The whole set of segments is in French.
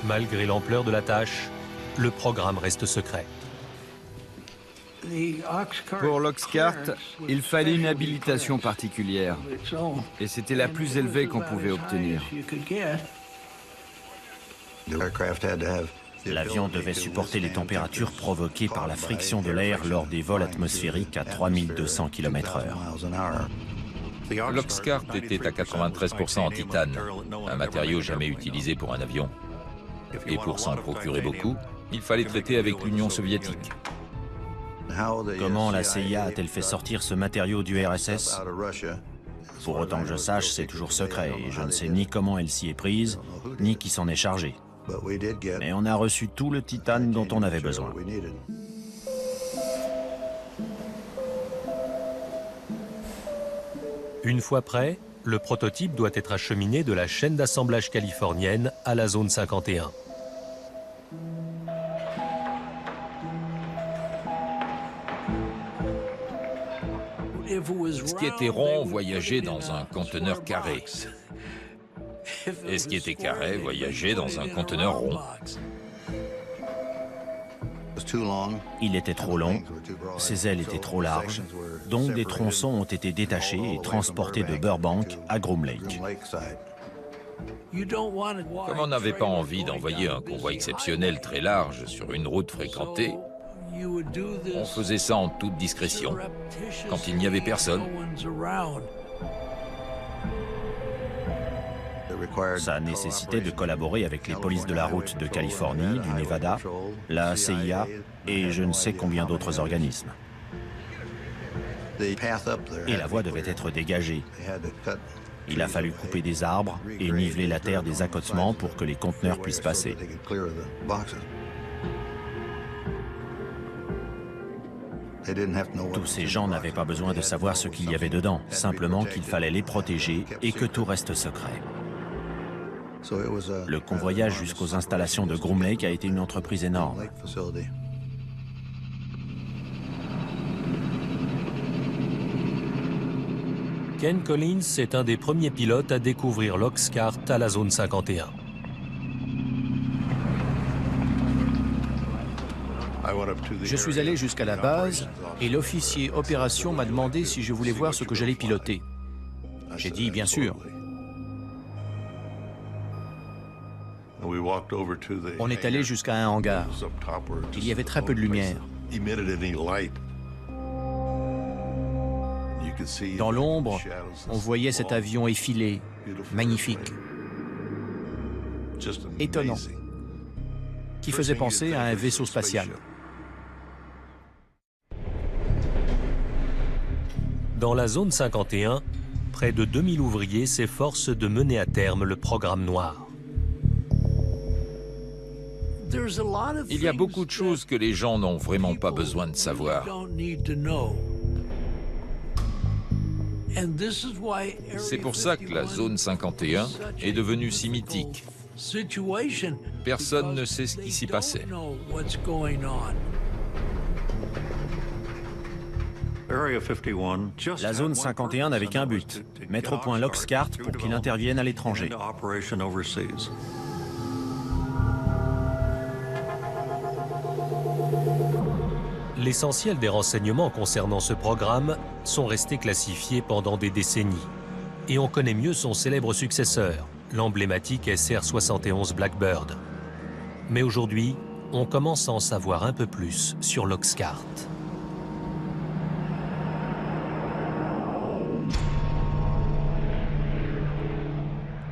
Malgré l'ampleur de la tâche, le programme reste secret. Pour l'Oxcart, il fallait une habilitation particulière. Et c'était la plus élevée qu'on pouvait obtenir. L'avion devait supporter les températures provoquées par la friction de l'air lors des vols atmosphériques à 3200 km/h. L'Oxcart était à 93% en titane, un matériau jamais utilisé pour un avion. Et pour s'en procurer beaucoup, il fallait traiter avec l'Union soviétique. Comment la CIA a-t-elle fait sortir ce matériau du RSS? Pour autant que je sache, c'est toujours secret et je ne sais ni comment elle s'y est prise, ni qui s'en est chargé. Mais on a reçu tout le titane dont on avait besoin. Une fois prêt, le prototype doit être acheminé de la chaîne d'assemblage californienne à la zone 51. Ce qui était rond voyageait dans un conteneur carré. Et ce qui était carré voyageait dans un conteneur rond. Il était trop long, ses ailes étaient trop larges, donc des tronçons ont été détachés et transportés de Burbank à Groom Lake. Comme on n'avait pas envie d'envoyer un convoi exceptionnel très large sur une route fréquentée, on faisait ça en toute discrétion, quand il n'y avait personne. Ça nécessitait de collaborer avec les polices de la route de Californie, du Nevada, la CIA et je ne sais combien d'autres organismes. Et la voie devait être dégagée. Il a fallu couper des arbres et niveler la terre des accotements pour que les conteneurs puissent passer. Tous ces gens n'avaient pas besoin de savoir ce qu'il y avait dedans, simplement qu'il fallait les protéger et que tout reste secret. Le convoyage jusqu'aux installations de Groom Lake a été une entreprise énorme. Ken Collins est un des premiers pilotes à découvrir l'Oxcart à la zone 51. Je suis allé jusqu'à la base et l'officier opération m'a demandé si je voulais voir ce que j'allais piloter. J'ai dit bien sûr. On est allé jusqu'à un hangar. Il y avait très peu de lumière. Dans l'ombre, on voyait cet avion effilé, magnifique, étonnant, qui faisait penser à un vaisseau spatial. Dans la zone 51, près de 2000 ouvriers s'efforcent de mener à terme le programme noir. Il y a beaucoup de choses que les gens n'ont vraiment pas besoin de savoir. C'est pour ça que la zone 51 est devenue si mythique. Personne ne sait ce qui s'y passait. La zone 51 n'avait qu'un but, mettre au point l'Oxcart pour qu'il intervienne à l'étranger. L'essentiel des renseignements concernant ce programme sont restés classifiés pendant des décennies. Et on connaît mieux son célèbre successeur, l'emblématique SR-71 Blackbird. Mais aujourd'hui, on commence à en savoir un peu plus sur l'Oxcart.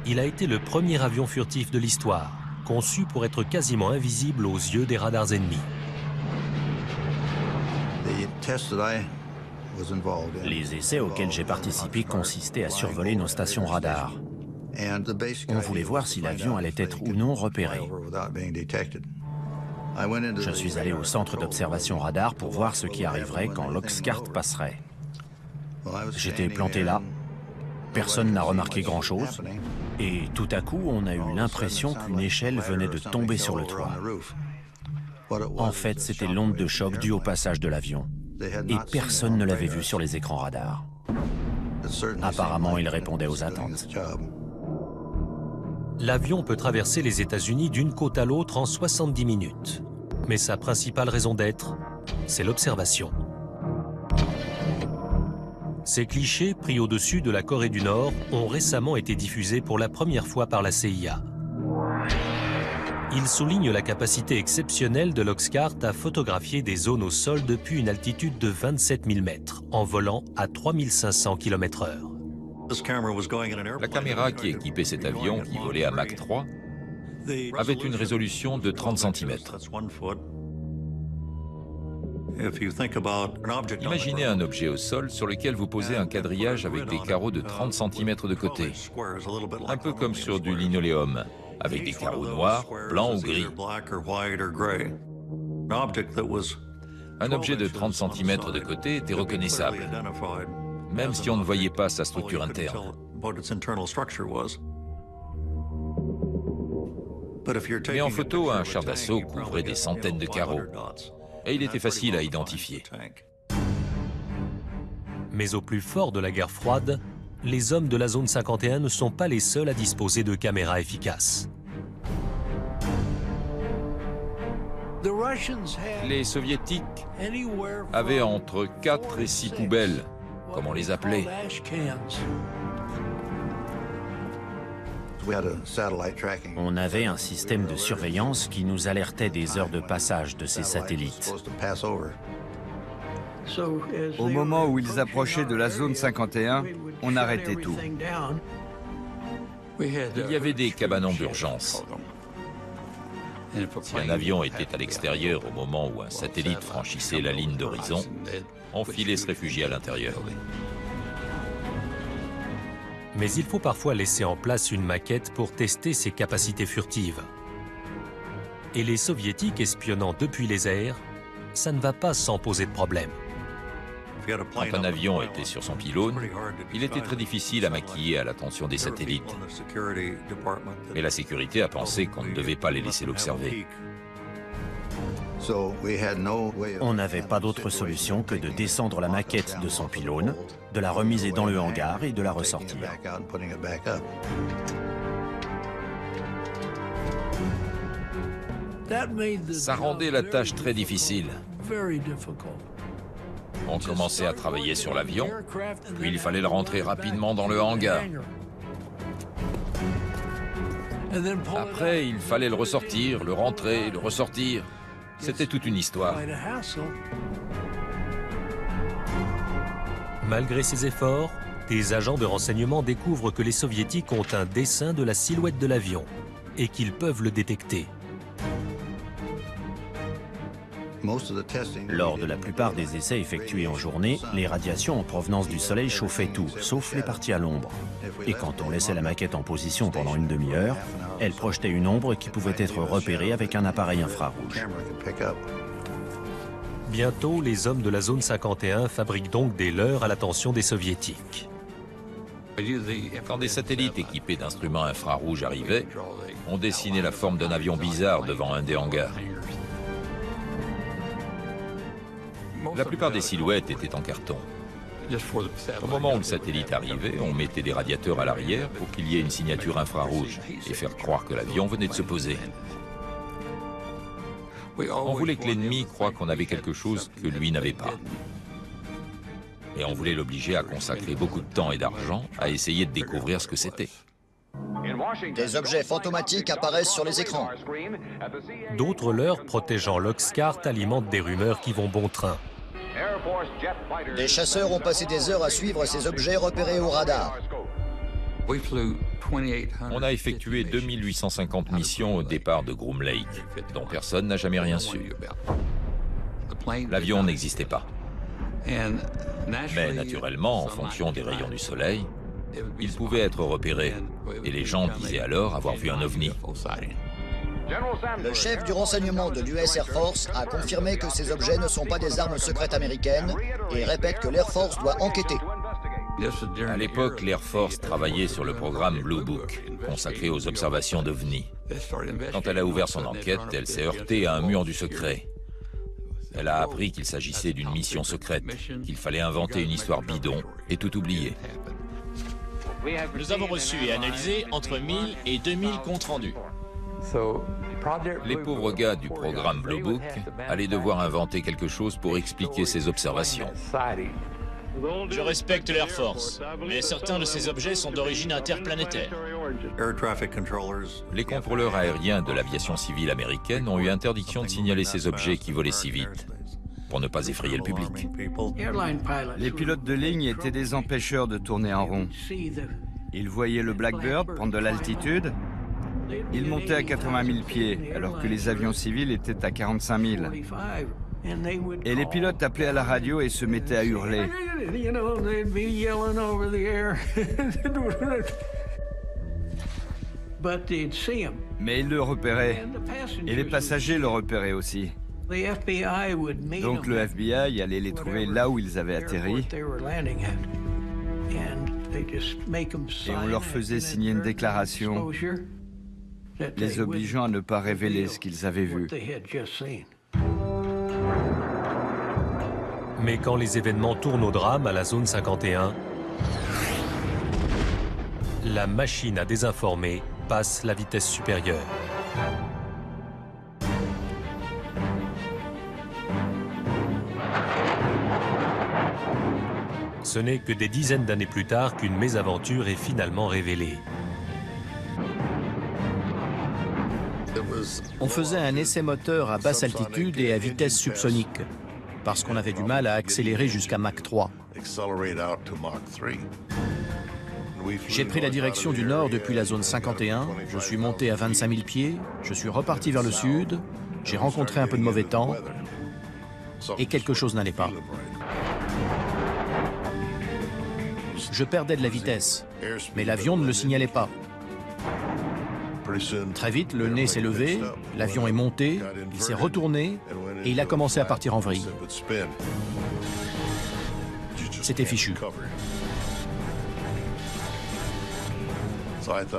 Il a été le premier avion furtif de l'histoire, conçu pour être quasiment invisible aux yeux des radars ennemis. Les essais auxquels j'ai participé consistaient à survoler nos stations radars. On voulait voir si l'avion allait être ou non repéré. Je suis allé au centre d'observation radar pour voir ce qui arriverait quand l'Oxcart passerait. J'étais planté là, personne n'a remarqué grand-chose, et tout à coup, on a eu l'impression qu'une échelle venait de tomber sur le toit. En fait, c'était l'onde de choc due au passage de l'avion. Et personne ne l'avait vu sur les écrans radars. Apparemment, il répondait aux attentes. L'avion peut traverser les États-Unis d'une côte à l'autre en 70 minutes. Mais sa principale raison d'être, c'est l'observation. Ces clichés, pris au-dessus de la Corée du Nord, ont récemment été diffusés pour la première fois par la CIA. Ils soulignent la capacité exceptionnelle de l'Oxcart à photographier des zones au sol depuis une altitude de 27 000 mètres, en volant à 3500 km/h. La caméra qui équipait cet avion, qui volait à Mach 3, avait une résolution de 30 cm. Imaginez un objet au sol sur lequel vous posez un quadrillage avec des carreaux de 30 cm de côté, un peu comme sur du linoléum, avec des carreaux noirs, blancs ou gris. Un objet de 30 cm de côté était reconnaissable, même si on ne voyait pas sa structure interne. Mais en photo, un char d'assaut couvrait des centaines de carreaux, et il était facile à identifier. Mais au plus fort de la guerre froide, les hommes de la zone 51 ne sont pas les seuls à disposer de caméras efficaces. Les Soviétiques avaient entre 4 et 6 poubelles, comme on les appelait. On avait un système de surveillance qui nous alertait des heures de passage de ces satellites. Au moment où ils approchaient de la zone 51, on arrêtait tout. Il y avait des cabanons d'urgence. Si un avion était à l'extérieur au moment où un satellite franchissait la ligne d'horizon, on filait se réfugier à l'intérieur. Mais il faut parfois laisser en place une maquette pour tester ses capacités furtives. Et les Soviétiques espionnant depuis les airs, ça ne va pas sans poser de problème. Quand un avion était sur son pylône, il était très difficile à maquiller à l'attention des satellites. Et la sécurité a pensé qu'on ne devait pas les laisser l'observer. On n'avait pas d'autre solution que de descendre la maquette de son pylône, de la remiser dans le hangar et de la ressortir. Ça rendait la tâche très difficile. On commençait à travailler sur l'avion, puis il fallait le rentrer rapidement dans le hangar. Après, il fallait le ressortir, le rentrer, le ressortir. C'était toute une histoire. Malgré ces efforts, des agents de renseignement découvrent que les Soviétiques ont un dessin de la silhouette de l'avion et qu'ils peuvent le détecter. Lors de la plupart des essais effectués en journée, les radiations en provenance du Soleil chauffaient tout, sauf les parties à l'ombre. Et quand on laissait la maquette en position pendant une demi-heure, elle projetait une ombre qui pouvait être repérée avec un appareil infrarouge. Bientôt, les hommes de la zone 51 fabriquent donc des leurres à l'attention des Soviétiques. Quand des satellites équipés d'instruments infrarouges arrivaient, on dessinait la forme d'un avion bizarre devant un des hangars. La plupart des silhouettes étaient en carton. Au moment où le satellite arrivait, on mettait des radiateurs à l'arrière pour qu'il y ait une signature infrarouge et faire croire que l'avion venait de se poser. On voulait que l'ennemi croie qu'on avait quelque chose que lui n'avait pas. Et on voulait l'obliger à consacrer beaucoup de temps et d'argent à essayer de découvrir ce que c'était. Des objets fantomatiques apparaissent sur les écrans. D'autres leurres protégeant l'Oxcart alimentent des rumeurs qui vont bon train. Des chasseurs ont passé des heures à suivre ces objets repérés au radar. On a effectué 2850 missions au départ de Groom Lake, dont personne n'a jamais rien su. L'avion n'existait pas. Mais naturellement, en fonction des rayons du soleil, il pouvait être repéré, et les gens disaient alors avoir vu un ovni. Le chef du renseignement de l'US Air Force a confirmé que ces objets ne sont pas des armes secrètes américaines et répète que l'Air Force doit enquêter. À l'époque, l'Air Force travaillait sur le programme Blue Book, consacré aux observations d'ovnis. Quand elle a ouvert son enquête, elle s'est heurtée à un mur du secret. Elle a appris qu'il s'agissait d'une mission secrète, qu'il fallait inventer une histoire bidon et tout oublier. Nous avons reçu et analysé entre 1000 et 2000 comptes rendus. Les pauvres gars du programme Blue Book allaient devoir inventer quelque chose pour expliquer ces observations. Je respecte l'Air Force, mais certains de ces objets sont d'origine interplanétaire. Les contrôleurs aériens de l'aviation civile américaine ont eu interdiction de signaler ces objets qui volaient si vite, pour ne pas effrayer le public. Les pilotes de ligne étaient des empêcheurs de tourner en rond. Ils voyaient le Blackbird prendre de l'altitude. Ils montaient à 80 000 pieds, alors que les avions civils étaient à 45 000. Et les pilotes appelaient à la radio et se mettaient à hurler. Mais ils le repéraient. Et les passagers le repéraient aussi. Donc le FBI allait les trouver là où ils avaient atterri. Et on leur faisait signer une déclaration les obligeant à ne pas révéler ce qu'ils avaient vu. Mais quand les événements tournent au drame à la zone 51, la machine à désinformer passe la vitesse supérieure. Ce n'est que des dizaines d'années plus tard qu'une mésaventure est finalement révélée. On faisait un essai moteur à basse altitude et à vitesse subsonique, parce qu'on avait du mal à accélérer jusqu'à Mach 3. J'ai pris la direction du nord depuis la zone 51, je suis monté à 25 000 pieds, je suis reparti vers le sud, j'ai rencontré un peu de mauvais temps, et quelque chose n'allait pas. Je perdais de la vitesse, mais l'avion ne le signalait pas. Très vite, le nez s'est levé, l'avion est monté, il s'est retourné et il a commencé à partir en vrille. C'était fichu.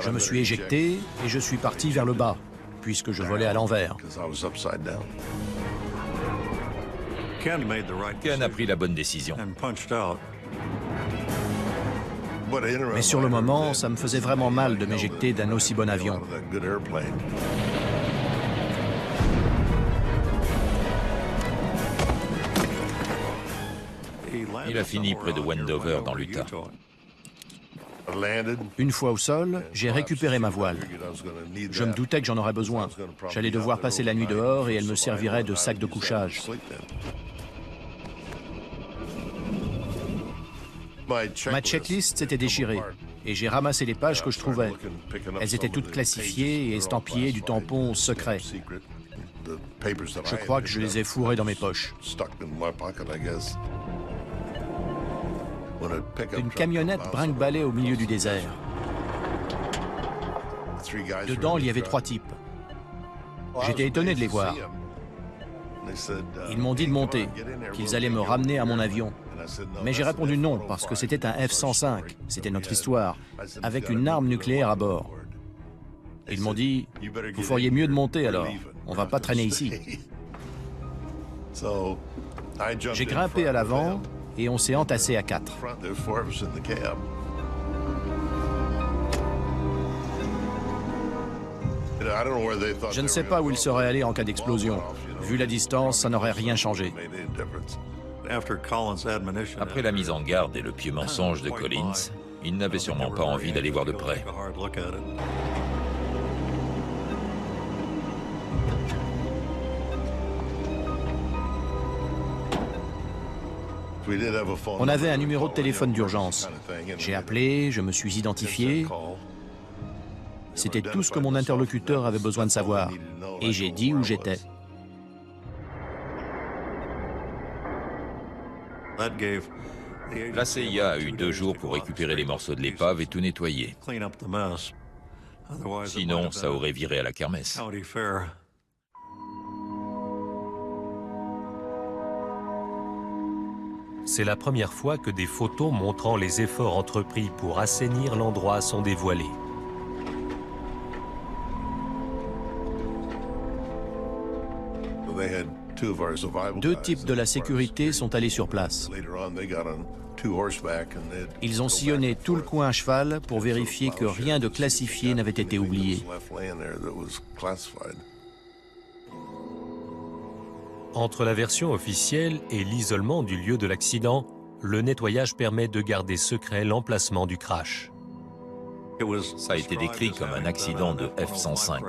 Je me suis éjecté et je suis parti vers le bas, puisque je volais à l'envers. Ken a pris la bonne décision. Mais sur le moment, ça me faisait vraiment mal de m'éjecter d'un aussi bon avion. Il a fini près de Wendover, dans l'Utah. Une fois au sol, j'ai récupéré ma voile. Je me doutais que j'en aurais besoin. J'allais devoir passer la nuit dehors et elle me servirait de sac de couchage. Ma checklist s'était déchirée et j'ai ramassé les pages que je trouvais. Elles étaient toutes classifiées et estampillées du tampon secret. Je crois que je les ai fourrées dans mes poches. Une camionnette brinque-ballait au milieu du désert. Dedans, il y avait 3 types. J'étais étonné de les voir. Ils m'ont dit de monter, qu'ils allaient me ramener à mon avion. Mais j'ai répondu non, parce que c'était un F-105, c'était notre histoire, avec une arme nucléaire à bord. Ils m'ont dit, vous feriez mieux de monter alors, on va pas traîner ici. J'ai grimpé à l'avant et on s'est entassé à 4. Je ne sais pas où il serait allé en cas d'explosion. Vu la distance, ça n'aurait rien changé. Après la mise en garde et le pieux mensonge de Collins, il n'avait sûrement pas envie d'aller voir de près. On avait un numéro de téléphone d'urgence. J'ai appelé, je me suis identifié. C'était tout ce que mon interlocuteur avait besoin de savoir. Et j'ai dit où j'étais. La CIA a eu 2 jours pour récupérer les morceaux de l'épave et tout nettoyer. Sinon, ça aurait viré à la kermesse. C'est la première fois que des photos montrant les efforts entrepris pour assainir l'endroit sont dévoilées. 2 types de la sécurité sont allés sur place. Ils ont sillonné tout le coin à cheval pour vérifier que rien de classifié n'avait été oublié. Entre la version officielle et l'isolement du lieu de l'accident, le nettoyage permet de garder secret l'emplacement du crash. Ça a été décrit comme un accident de F-105.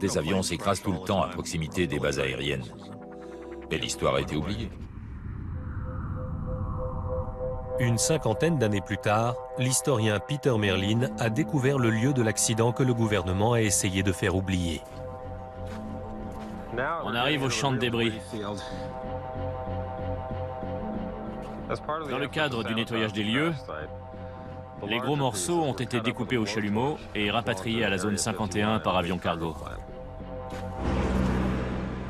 Des avions s'écrasent tout le temps à proximité des bases aériennes. Et l'histoire a été oubliée. Une cinquantaine d'années plus tard, l'historien Peter Merlin a découvert le lieu de l'accident que le gouvernement a essayé de faire oublier. On arrive au champ de débris. Dans le cadre du nettoyage des lieux, les gros morceaux ont été découpés au chalumeau et rapatriés à la zone 51 par avion cargo.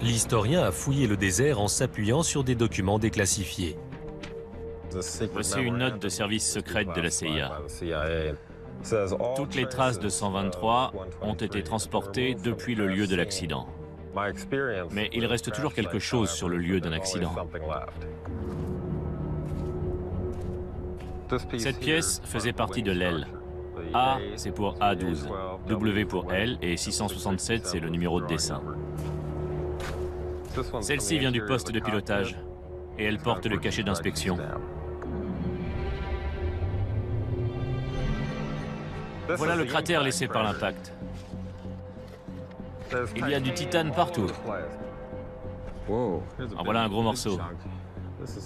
L'historien a fouillé le désert en s'appuyant sur des documents déclassifiés. Voici une note de service secrète de la CIA. Toutes les traces de 123 ont été transportées depuis le lieu de l'accident. Mais il reste toujours quelque chose sur le lieu d'un accident. Cette pièce faisait partie de l'aile. A, c'est pour A12, W pour L et 667, c'est le numéro de dessin. Celle-ci vient du poste de pilotage et elle porte le cachet d'inspection. Voilà le cratère laissé par l'impact. Il y a du titane partout. En voilà un gros morceau.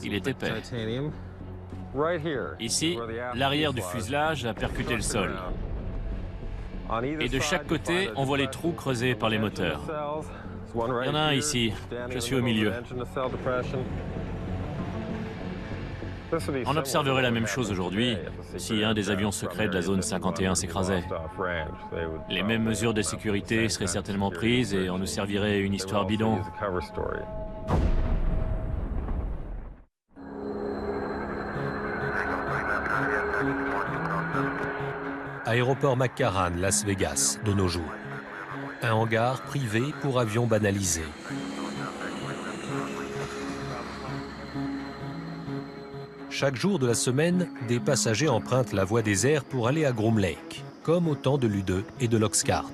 Il est épais. Ici, l'arrière du fuselage a percuté le sol. Et de chaque côté, on voit les trous creusés par les moteurs. Il y en a un ici. Je suis au milieu. On observerait la même chose aujourd'hui si un des avions secrets de la zone 51 s'écrasait. Les mêmes mesures de sécurité seraient certainement prises et on nous servirait une histoire bidon. Aéroport McCarran, Las Vegas, de nos jours. Un hangar privé pour avions banalisés. Chaque jour de la semaine, des passagers empruntent la voie des airs pour aller à Groom Lake, comme au temps de l'U-2 et de l'Oxcart.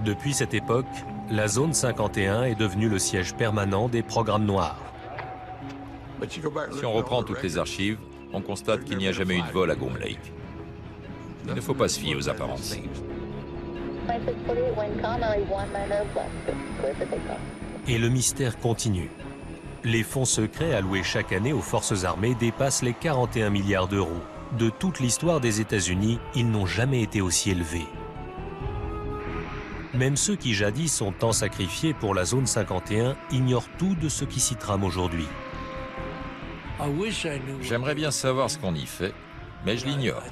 Depuis cette époque, la zone 51 est devenue le siège permanent des programmes noirs. Si on reprend toutes les archives, on constate qu'il n'y a jamais eu de vol à Groom Lake. Il ne faut pas se fier aux apparences. Et le mystère continue. Les fonds secrets alloués chaque année aux forces armées dépassent les 41 milliards d'euros. De toute l'histoire des États-Unis, ils n'ont jamais été aussi élevés. Même ceux qui jadis ont tant sacrifié pour la zone 51 ignorent tout de ce qui s'y trame aujourd'hui. J'aimerais bien savoir ce qu'on y fait, mais je l'ignore.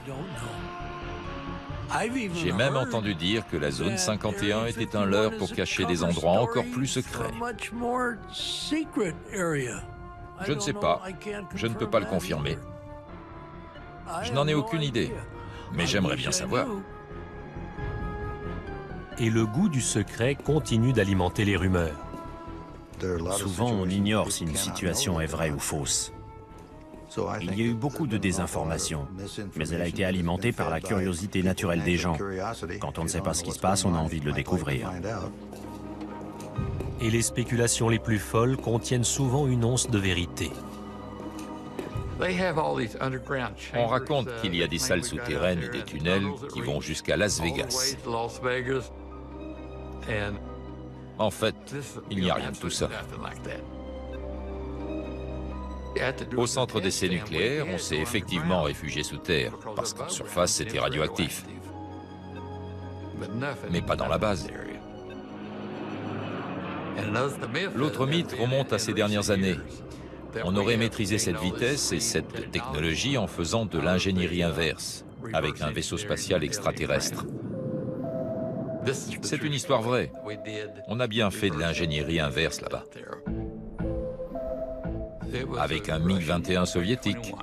J'ai même entendu dire que la zone 51 était un leurre pour cacher des endroits encore plus secrets. Je ne sais pas, je ne peux pas le confirmer. Je n'en ai aucune idée, mais j'aimerais bien savoir. Et le goût du secret continue d'alimenter les rumeurs. Souvent, on ignore si une situation est vraie ou fausse. Il y a eu beaucoup de désinformation, mais elle a été alimentée par la curiosité naturelle des gens. Quand on ne sait pas ce qui se passe, on a envie de le découvrir. Et les spéculations les plus folles contiennent souvent une once de vérité. On raconte qu'il y a des salles souterraines et des tunnels qui vont jusqu'à Las Vegas. En fait, il n'y a rien de tout ça. Au centre d'essai nucléaire, on s'est effectivement réfugié sous terre, parce qu'en surface, c'était radioactif. Mais pas dans la base. L'autre mythe remonte à ces dernières années. On aurait maîtrisé cette vitesse et cette technologie en faisant de l'ingénierie inverse, avec un vaisseau spatial extraterrestre. C'est une histoire vraie. On a bien fait de l'ingénierie inverse là-bas. Avec un MiG-21 soviétique.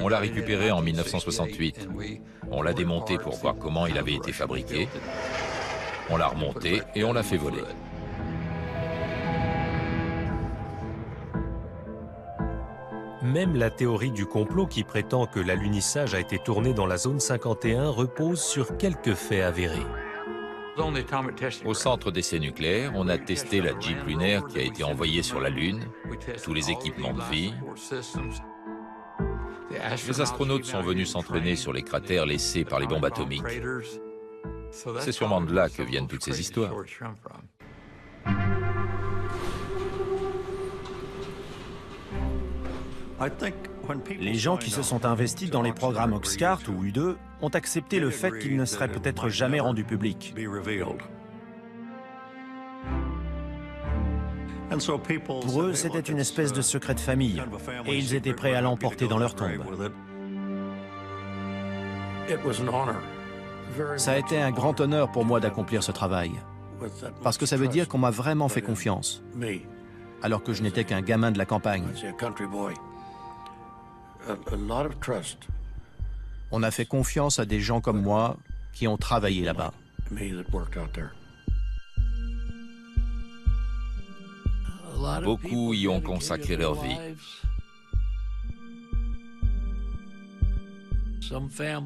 On l'a récupéré en 1968. On l'a démonté pour voir comment il avait été fabriqué. On l'a remonté et on l'a fait voler. Même la théorie du complot qui prétend que l'alunissage a été tourné dans la zone 51 repose sur quelques faits avérés. Au centre d'essais nucléaires, on a testé la Jeep lunaire qui a été envoyée sur la Lune, tous les équipements de vie. Les astronautes sont venus s'entraîner sur les cratères laissés par les bombes atomiques. C'est sûrement de là que viennent toutes ces histoires. Les gens qui se sont investis dans les programmes Oxcart ou U-2 ont accepté le fait qu'ils ne seraient peut-être jamais rendus publics. Pour eux, c'était une espèce de secret de famille, et ils étaient prêts à l'emporter dans leur tombe. Ça a été un grand honneur pour moi d'accomplir ce travail, parce que ça veut dire qu'on m'a vraiment fait confiance, alors que je n'étais qu'un gamin de la campagne. On a fait confiance à des gens comme moi qui ont travaillé là-bas. Beaucoup y ont consacré leur vie.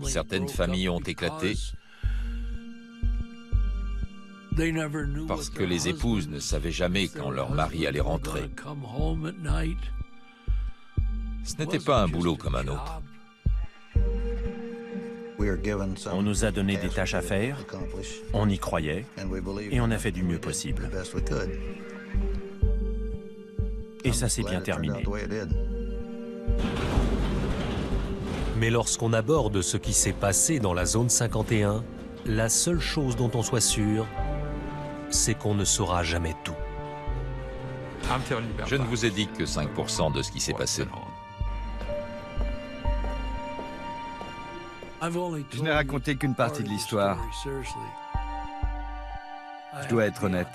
Certaines familles ont éclaté parce que les épouses ne savaient jamais quand leur mari allait rentrer. Ce n'était pas un boulot comme un autre. On nous a donné des tâches à faire, on y croyait, et on a fait du mieux possible. Et ça s'est bien terminé. Mais lorsqu'on aborde ce qui s'est passé dans la zone 51, la seule chose dont on soit sûr, c'est qu'on ne saura jamais tout. Je ne vous ai dit que 5% de ce qui s'est passé. Je n'ai raconté qu'une partie de l'histoire. Je dois être honnête.